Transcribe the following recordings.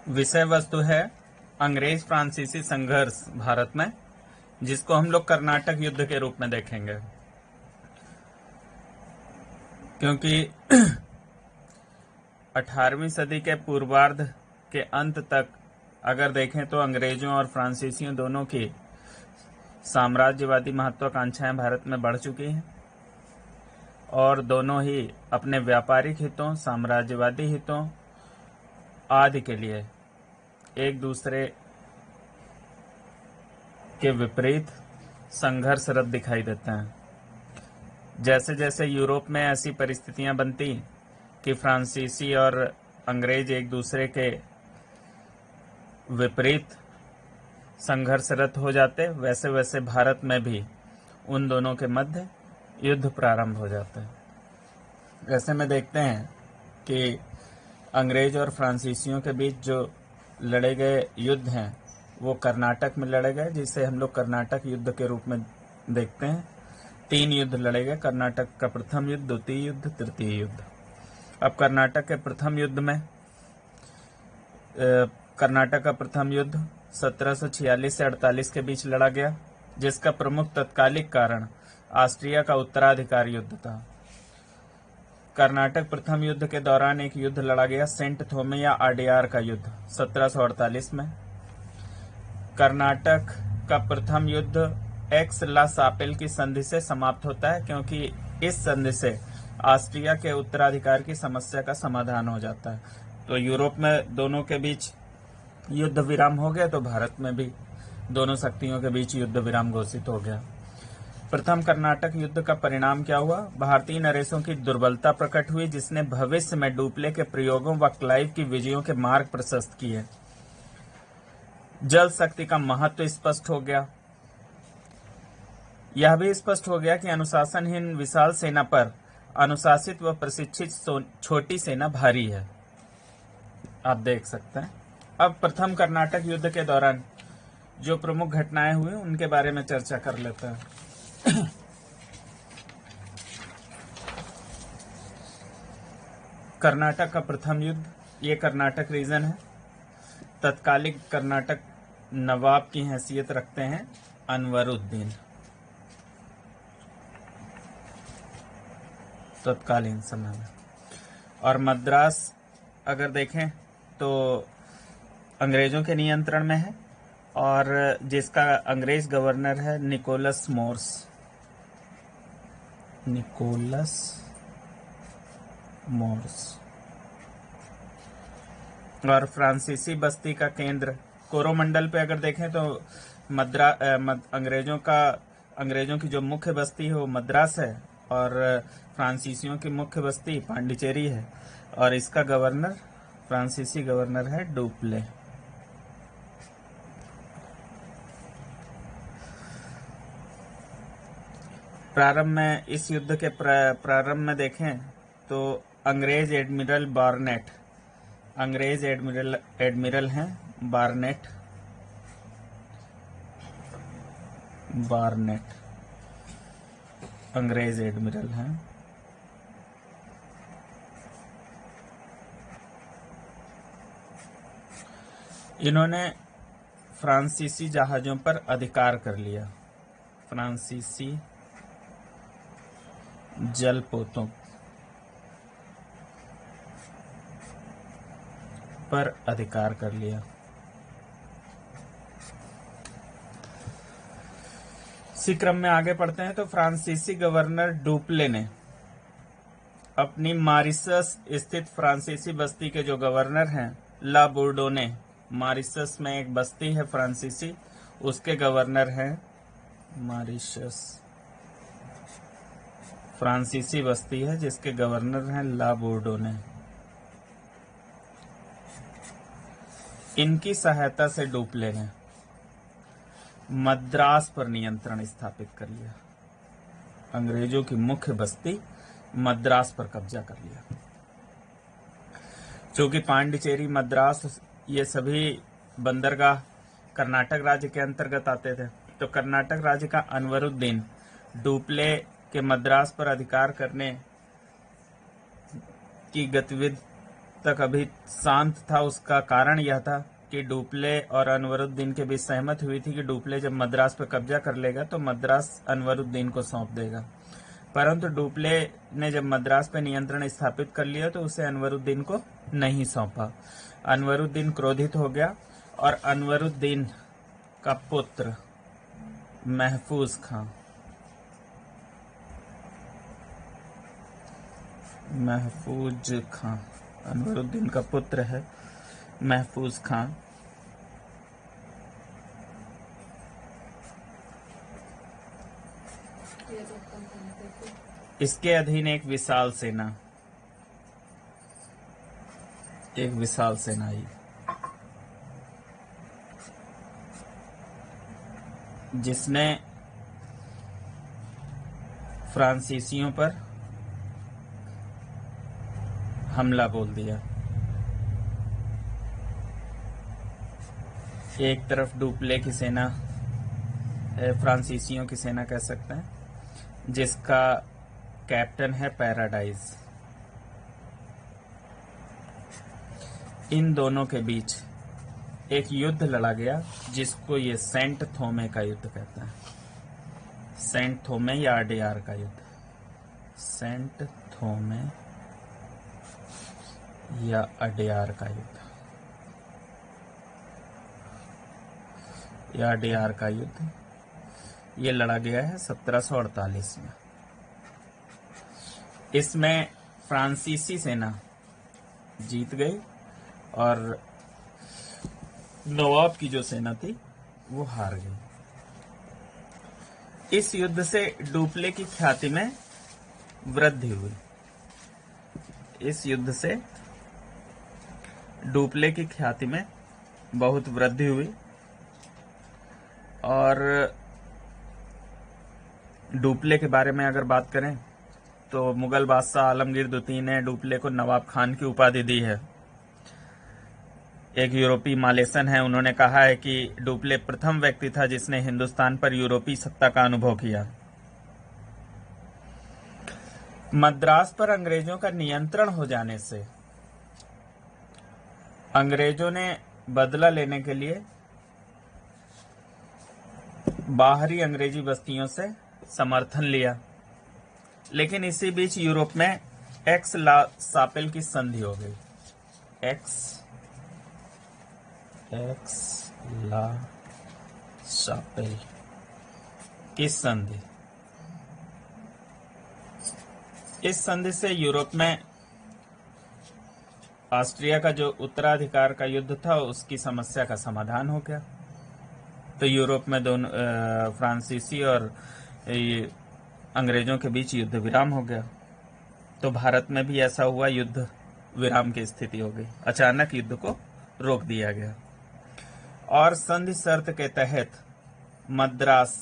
विषय वस्तु है अंग्रेज फ्रांसीसी संघर्ष भारत में, जिसको हम लोग कर्नाटक युद्ध के रूप में देखेंगे। क्योंकि 18वीं सदी के पूर्वार्ध के अंत तक अगर देखें तो अंग्रेजों और फ्रांसीसियों दोनों की साम्राज्यवादी महत्वाकांक्षाएं भारत में बढ़ चुकी हैं और दोनों ही अपने व्यापारिक हितों, साम्राज्यवादी हितों आदि के लिए एक दूसरे के विपरीत संघर्षरत दिखाई देते हैं। जैसे जैसे यूरोप में ऐसी परिस्थितियां बनती कि फ्रांसीसी और अंग्रेज एक दूसरे के विपरीत संघर्षरत हो जाते, वैसे वैसे भारत में भी उन दोनों के मध्य युद्ध प्रारंभ हो जाता है। ऐसे में देखते हैं कि अंग्रेज और फ्रांसीसियों के बीच जो लड़े गए युद्ध हैं वो कर्नाटक में लड़े गए, जिसे हम लोग कर्नाटक युद्ध के रूप में देखते हैं। 3 युद्ध लड़े गए, कर्नाटक का प्रथम युद्ध, द्वितीय युद्ध, तृतीय युद्ध। अब कर्नाटक के प्रथम युद्ध में कर्नाटक का प्रथम युद्ध 1746 से 48 के बीच लड़ा गया, जिसका प्रमुख तत्कालिक कारण ऑस्ट्रिया का उत्तराधिकार युद्ध था। कर्नाटक प्रथम युद्ध के दौरान एक युद्ध लड़ा गया, सेंट थोमे या आडियार का युद्ध 1748 में। कर्नाटक का प्रथम युद्ध एक्स ला सापेल की संधि से समाप्त होता है, क्योंकि इस संधि से ऑस्ट्रिया के उत्तराधिकार की समस्या का समाधान हो जाता है। तो यूरोप में दोनों के बीच युद्ध विराम हो गया, तो भारत में भी दोनों शक्तियों के बीच युद्ध विराम घोषित हो गया। प्रथम कर्नाटक युद्ध का परिणाम क्या हुआ? भारतीय नरेशों की दुर्बलता प्रकट हुई, जिसने भविष्य में डुप्ले के प्रयोगों व क्लाइव की विजयों के मार्ग प्रशस्त किए। जल शक्ति का महत्व स्पष्ट हो गया। यह भी स्पष्ट हो गया कि अनुशासनहीन विशाल सेना पर अनुशासित व प्रशिक्षित छोटी सेना भारी है। आप देख सकते हैं। अब प्रथम कर्नाटक युद्ध के दौरान जो प्रमुख घटनाएं हुई उनके बारे में चर्चा कर लेते हैं। कर्नाटक का प्रथम युद्ध, ये कर्नाटक रीजन है। तत्कालिक कर्नाटक नवाब की हैसियत रखते हैं अनवरुद्दीन, तत्कालीन समय में। और मद्रास अगर देखें तो अंग्रेजों के नियंत्रण में है और जिसका अंग्रेज गवर्नर है निकोलस मोर्स। और फ्रांसीसी बस्ती का केंद्र कोरोमंडल पे अगर देखें तो अंग्रेजों की जो मुख्य बस्ती है वो मद्रास है और फ्रांसीसियों की मुख्य बस्ती पांडिचेरी है और इसका गवर्नर फ्रांसीसी गवर्नर है डुप्ले। प्रारंभ में इस युद्ध के प्रारंभ में देखें तो अंग्रेज एडमिरल हैं बार्नेट अंग्रेज एडमिरल हैं। इन्होंने फ्रांसीसी जहाजों पर अधिकार कर लिया, फ्रांसीसी जलपोतों पर अधिकार कर लिया। इसी क्रम में आगे बढ़ते हैं तो फ्रांसीसी गवर्नर डुप्ले ने अपनी मॉरिशस स्थित फ्रांसीसी बस्ती के जो गवर्नर हैं ला बोर्डोने, मॉरिशस में एक बस्ती है फ्रांसीसी, उसके गवर्नर हैं मॉरिशस, फ्रांसीसी बस्ती है जिसके गवर्नर हैं ला बोर्डोने। इनकी सहायता से डुप्ले ने मद्रास पर नियंत्रण स्थापित कर लिया। अंग्रेजों की मुख्य बस्ती मद्रास पर कब्जा कर लिया। क्योंकि पांडिचेरी, मद्रास ये सभी बंदरगाह कर्नाटक राज्य के अंतर्गत आते थे, तो कर्नाटक राज्य का अनवरुद्दीन डुप्ले के मद्रास पर अधिकार करने की गतिविधि तक अभी शांत था, उसका कारण यह था कि डुप्ले और अनवरुद्दीन के बीच सहमति हुई थी कि डुप्ले जब मद्रास पर कब्जा कर लेगा तो मद्रास अनवरुद्दीन को सौंप देगा। परंतु डुप्ले ने जब मद्रास पर नियंत्रण स्थापित कर लिया तो उसे अनवरुद्दीन को नहीं सौंपा। अनवरुद्दीन क्रोधित हो गया और अनवरुद्दीन का पुत्र महफूज खां, अनवरुद्दीन का पुत्र है महफूज खां, इसके अधीन एक विशाल सेना आई, जिसने फ्रांसीसियों पर हमला बोल दिया। एक तरफ डुप्ले की सेना, फ्रांसीसियों की सेना कह सकते हैं, जिसका कैप्टन है पैराडाइज। इन दोनों के बीच एक युद्ध लड़ा गया जिसको ये सेंट थोमे का युद्ध कहते हैं। सेंट थोमे या अडेयार का युद्ध, सेंट थोमे या अडेयार का युद्ध, या अडेयार का युद्ध ये लड़ा गया है 1748 में। इसमें फ्रांसीसी सेना जीत गई और नवाब की जो सेना थी वो हार गई। इस युद्ध से डुप्ले की ख्याति में वृद्धि हुई। इस युद्ध से डुप्ले की ख्याति में बहुत वृद्धि हुई और डुप्ले के बारे में अगर बात करें तो मुगल बादशाह आलमगीर द्वितीय ने डुप्ले को नवाब खान की उपाधि दी है। एक यूरोपीय मालेसन है, उन्होंने कहा है कि डुप्ले प्रथम व्यक्ति था जिसने हिंदुस्तान पर यूरोपीय सत्ता का अनुभव किया। मद्रास पर अंग्रेजों का नियंत्रण हो जाने से अंग्रेजों ने बदला लेने के लिए बाहरी अंग्रेजी बस्तियों से समर्थन लिया, लेकिन इसी बीच यूरोप में एक्स ला सापेल की संधि हो गई। एक्स ला सापेल की संधि। इस संधि से यूरोप में ऑस्ट्रिया का जो उत्तराधिकार का युद्ध था उसकी समस्या का समाधान हो गया। तो यूरोप में दोनों फ्रांसीसी और अंग्रेजों के बीच युद्ध विराम हो गया। तो भारत में भी ऐसा हुआ, युद्ध विराम की स्थिति हो गई, अचानक युद्ध को रोक दिया गया और संधि शर्त के तहत मद्रास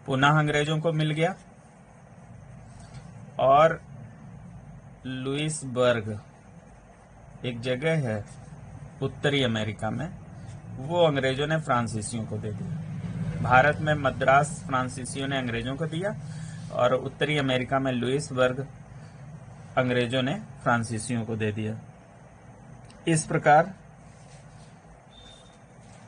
पुनः अंग्रेजों को मिल गया और लुइसबर्ग एक जगह है उत्तरी अमेरिका में, वो अंग्रेजों ने फ्रांसीसियों को दे दिया। भारत में मद्रास फ्रांसीसियों ने अंग्रेजों को दिया और उत्तरी अमेरिका में लुइसबर्ग अंग्रेजों ने फ्रांसीसियों को दे दिया। इस प्रकार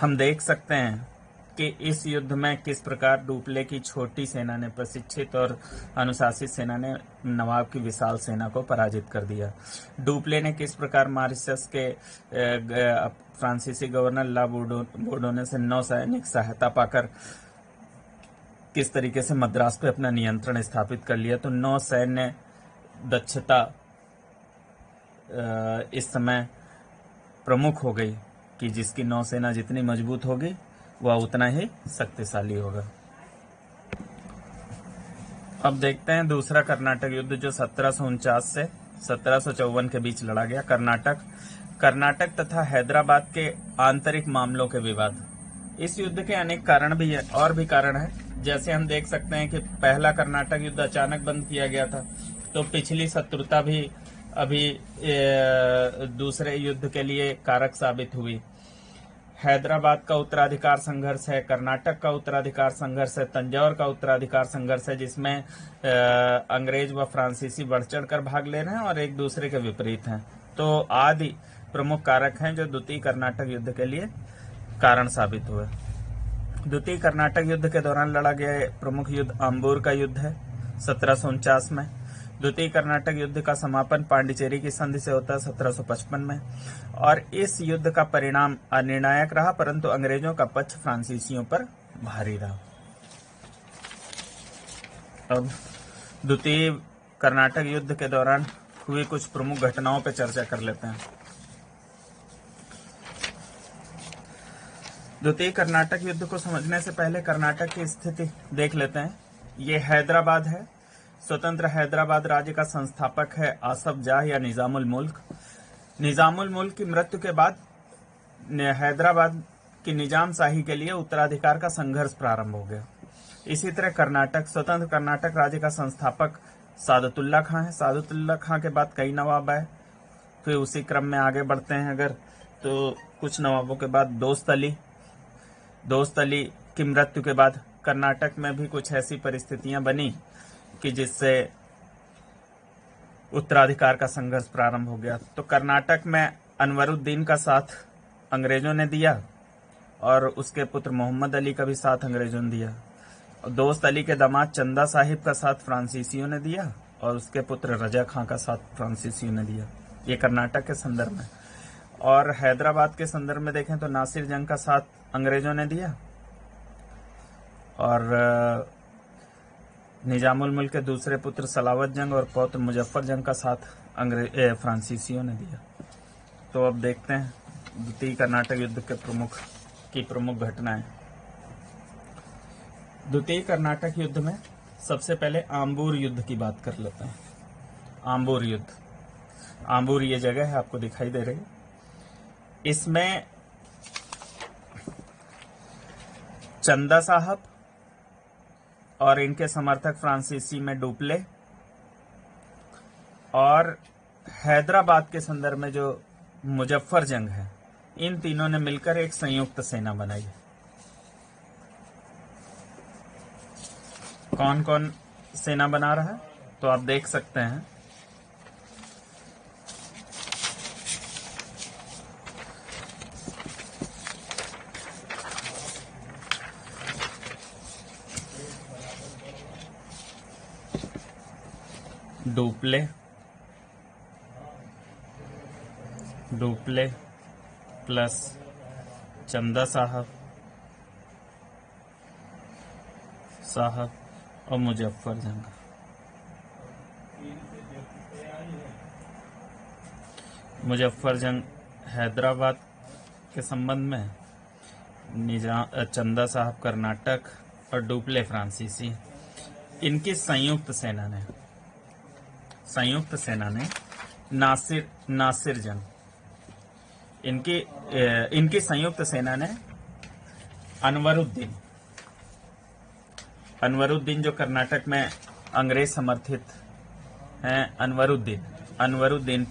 हम देख सकते हैं कि इस युद्ध में किस प्रकार डुप्ले की छोटी सेना ने, प्रशिक्षित और अनुशासित सेना ने नवाब की विशाल सेना को पराजित कर दिया। डुप्ले ने किस प्रकार मॉरिशस के फ्रांसीसी गवर्नर ला बोर्डोने से नौसैनिक सहायता पाकर किस तरीके से मद्रास पे अपना नियंत्रण स्थापित कर लिया। तो नौसैन्य दक्षता इस समय प्रमुख हो गई कि जिसकी नौसेना जितनी मजबूत होगी वह उतना ही शक्तिशाली होगा। अब देखते हैं दूसरा कर्नाटक युद्ध जो 1749 से 1754 के बीच लड़ा गया। कर्नाटक तथा हैदराबाद के आंतरिक मामलों के विवाद। इस युद्ध के अनेक कारण भी है, और भी कारण है। जैसे हम देख सकते हैं कि पहला कर्नाटक युद्ध अचानक बंद किया गया था, तो पिछली शत्रुता भी अभी दूसरे युद्ध के लिए कारक साबित हुई। हैदराबाद का उत्तराधिकार संघर्ष है, कर्नाटक का उत्तराधिकार संघर्ष है, तंजौर का उत्तराधिकार संघर्ष है, जिसमें अंग्रेज व फ्रांसीसी बढ़ चढ़ कर भाग ले रहे हैं और एक दूसरे के विपरीत हैं। तो आदि प्रमुख कारक हैं जो द्वितीय कर्नाटक युद्ध के लिए कारण साबित हुए। द्वितीय कर्नाटक युद्ध के दौरान लड़ा गया प्रमुख युद्ध आम्बूर का युद्ध है 1749 में। द्वितीय कर्नाटक युद्ध का समापन पांडिचेरी की संधि से होता है 1755 में, और इस युद्ध का परिणाम अनिर्णायक रहा, परंतु अंग्रेजों का पक्ष फ्रांसीसियों पर भारी रहा। अब द्वितीय कर्नाटक युद्ध के दौरान हुई कुछ प्रमुख घटनाओं पर चर्चा कर लेते हैं। द्वितीय कर्नाटक युद्ध को समझने से पहले कर्नाटक की स्थिति देख लेते हैं। ये हैदराबाद है। स्वतंत्र हैदराबाद राज्य का संस्थापक है आसफ जाह या निजामुल मुल्क। निजामुल मुल्क की मृत्यु के बाद हैदराबाद की निजाम शाही के लिए उत्तराधिकार का संघर्ष प्रारंभ हो गया। इसी तरह कर्नाटक, स्वतंत्र कर्नाटक राज्य का संस्थापक सादतुल्ला खां है। सादतुल्ला खां के बाद कई नवाब आए। फिर उसी क्रम में आगे बढ़ते हैं अगर तो कुछ नवाबों के बाद दोस्त अली की मृत्यु के बाद कर्नाटक में भी कुछ ऐसी परिस्थितियां बनी कि जिससे उत्तराधिकार का संघर्ष प्रारंभ हो गया। तो कर्नाटक में अनवरुद्दीन का साथ अंग्रेजों ने दिया और उसके पुत्र मोहम्मद अली का भी साथ अंग्रेजों ने दिया। और दोस्त अली के दामाद चंदा साहिब का साथ फ्रांसीसियों ने दिया और उसके पुत्र रजा खां का साथ फ्रांसीसियों ने दिया। ये कर्नाटक के संदर्भ में। और हैदराबाद के संदर्भ में देखें तो नासिर जंग का साथ अंग्रेजों ने दिया और निजामुल मुल्क के दूसरे पुत्र सलावत जंग और पौत्र मुजफ्फर जंग का साथ फ्रांसीसियों ने दिया। तो अब देखते हैं द्वितीय कर्नाटक युद्ध के प्रमुख घटनाएं। द्वितीय कर्नाटक युद्ध में सबसे पहले आम्बूर युद्ध की बात कर लेते हैं। आम्बूर युद्ध, आम्बूर ये जगह है, आपको दिखाई दे रही है। इसमें चंदा साहब और इनके समर्थक फ्रांसीसी में डुप्ले और हैदराबाद के संदर्भ में जो मुजफ्फर जंग है, इन तीनों ने मिलकर एक संयुक्त सेना बनाई। कौन कौन सेना बना रहा है तो आप देख सकते हैं। डुप्ले प्लस चंदा साहब और मुजफ्फर जंग। मुजफ्फर जंग हैदराबाद के संबंध में, चंदा साहब कर्नाटक और डुप्ले फ्रांसीसी। इनकी संयुक्त सेना ने नासिर जंग, इनकी संयुक्त सेना ने अनवरुद्दीन जो कर्नाटक में अंग्रेज समर्थित हैं, अनवरुद्दीन